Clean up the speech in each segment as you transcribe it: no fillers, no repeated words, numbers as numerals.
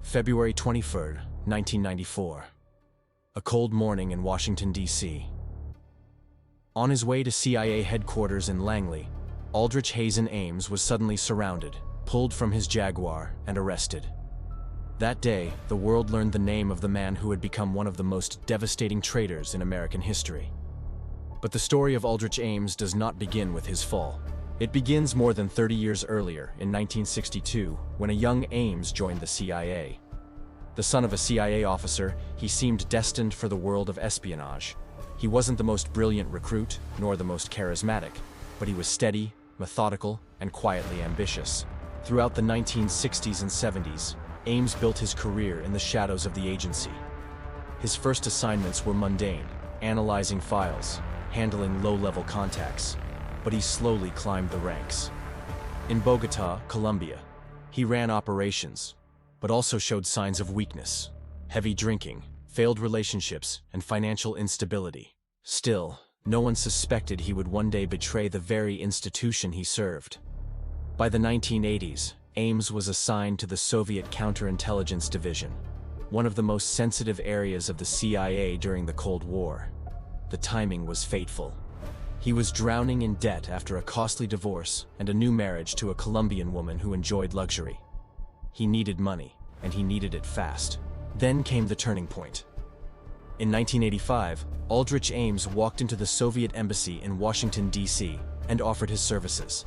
February 23rd, 1994. A cold morning in Washington, D.C. On his way to CIA headquarters in Langley, Aldrich Hazen Ames was suddenly surrounded, pulled from his Jaguar, and arrested. That day, the world learned the name of the man who had become one of the most devastating traitors in American history. But the story of Aldrich Ames does not begin with his fall. It begins more than 30 years earlier, in 1962, when a young Ames joined the CIA. The son of a CIA officer, he seemed destined for the world of espionage. He wasn't the most brilliant recruit, nor the most charismatic, but he was steady, methodical, and quietly ambitious. Throughout the 1960s and 70s, Ames built his career in the shadows of the agency. His first assignments were mundane, analyzing files, handling low-level contacts, but he slowly climbed the ranks. In Bogota, Colombia, he ran operations, but also showed signs of weakness, heavy drinking, failed relationships, and financial instability. Still, no one suspected he would one day betray the very institution he served. By the 1980s, Ames was assigned to the Soviet Counterintelligence Division, one of the most sensitive areas of the CIA during the Cold War. The timing was fateful. He was drowning in debt after a costly divorce and a new marriage to a Colombian woman who enjoyed luxury. He needed money, and he needed it fast. Then came the turning point. In 1985, Aldrich Ames walked into the Soviet embassy in Washington, D.C., and offered his services.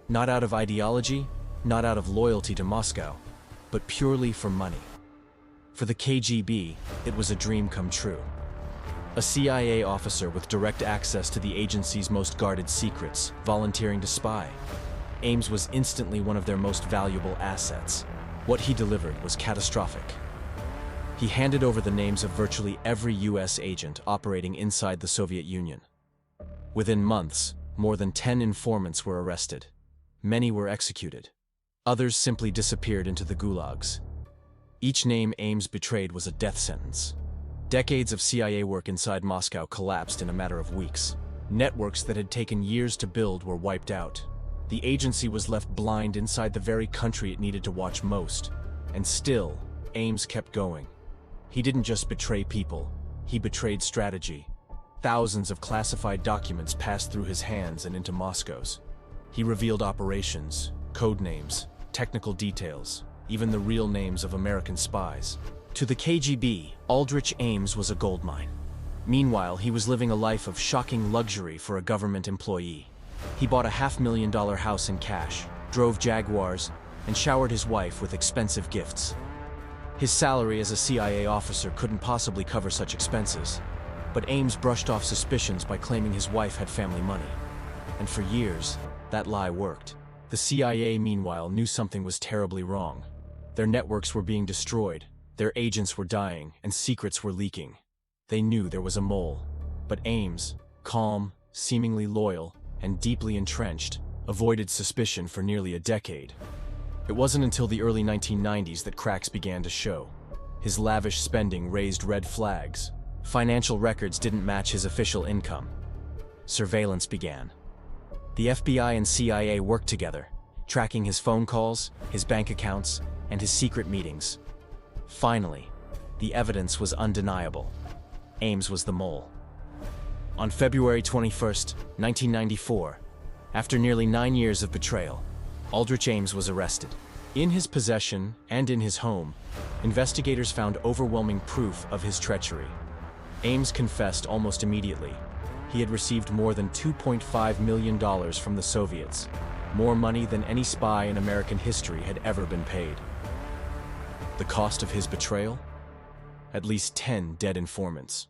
Not out of ideology, not out of loyalty to Moscow, but purely for money. For the KGB, it was a dream come true. A CIA officer with direct access to the agency's most guarded secrets, volunteering to spy. Ames was instantly one of their most valuable assets. What he delivered was catastrophic. He handed over the names of virtually every U.S. agent operating inside the Soviet Union. Within months, more than 10 informants were arrested. Many were executed. Others simply disappeared into the gulags. Each name Ames betrayed was a death sentence. Decades of CIA work inside Moscow collapsed in a matter of weeks. Networks that had taken years to build were wiped out. The agency was left blind inside the very country it needed to watch most. And still, Ames kept going. He didn't just betray people, he betrayed strategy. Thousands of classified documents passed through his hands and into Moscow's. He revealed operations, code names, technical details, even the real names of American spies. To the KGB, Aldrich Ames was a goldmine. Meanwhile, he was living a life of shocking luxury for a government employee. He bought a $500,000 house in cash, drove Jaguars, and showered his wife with expensive gifts. His salary as a CIA officer couldn't possibly cover such expenses, but Ames brushed off suspicions by claiming his wife had family money. And for years, that lie worked. The CIA, meanwhile, knew something was terribly wrong. Their networks were being destroyed. Their agents were dying, and secrets were leaking. They knew there was a mole. But Ames, calm, seemingly loyal, and deeply entrenched, avoided suspicion for nearly a decade. It wasn't until the early 1990s that cracks began to show. His lavish spending raised red flags. Financial records didn't match his official income. Surveillance began. The FBI and CIA worked together, tracking his phone calls, his bank accounts, and his secret meetings. Finally, the evidence was undeniable. Ames was the mole. On February 21, 1994, after nearly 9 years of betrayal, Aldrich Ames was arrested. In his possession and in his home, investigators found overwhelming proof of his treachery. Ames confessed almost immediately. He had received more than $2.5 million from the Soviets, more money than any spy in American history had ever been paid. The cost of his betrayal? At least 10 dead informants.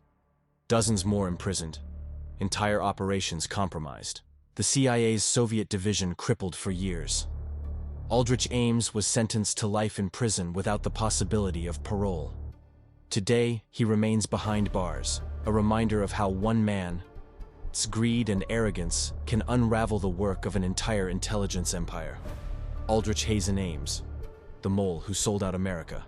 Dozens more imprisoned. Entire operations compromised. The CIA's Soviet division crippled for years. Aldrich Ames was sentenced to life in prison without the possibility of parole. Today, he remains behind bars, a reminder of how one man's greed and arrogance can unravel the work of an entire intelligence empire. Aldrich Hazen Ames, the mole who sold out America.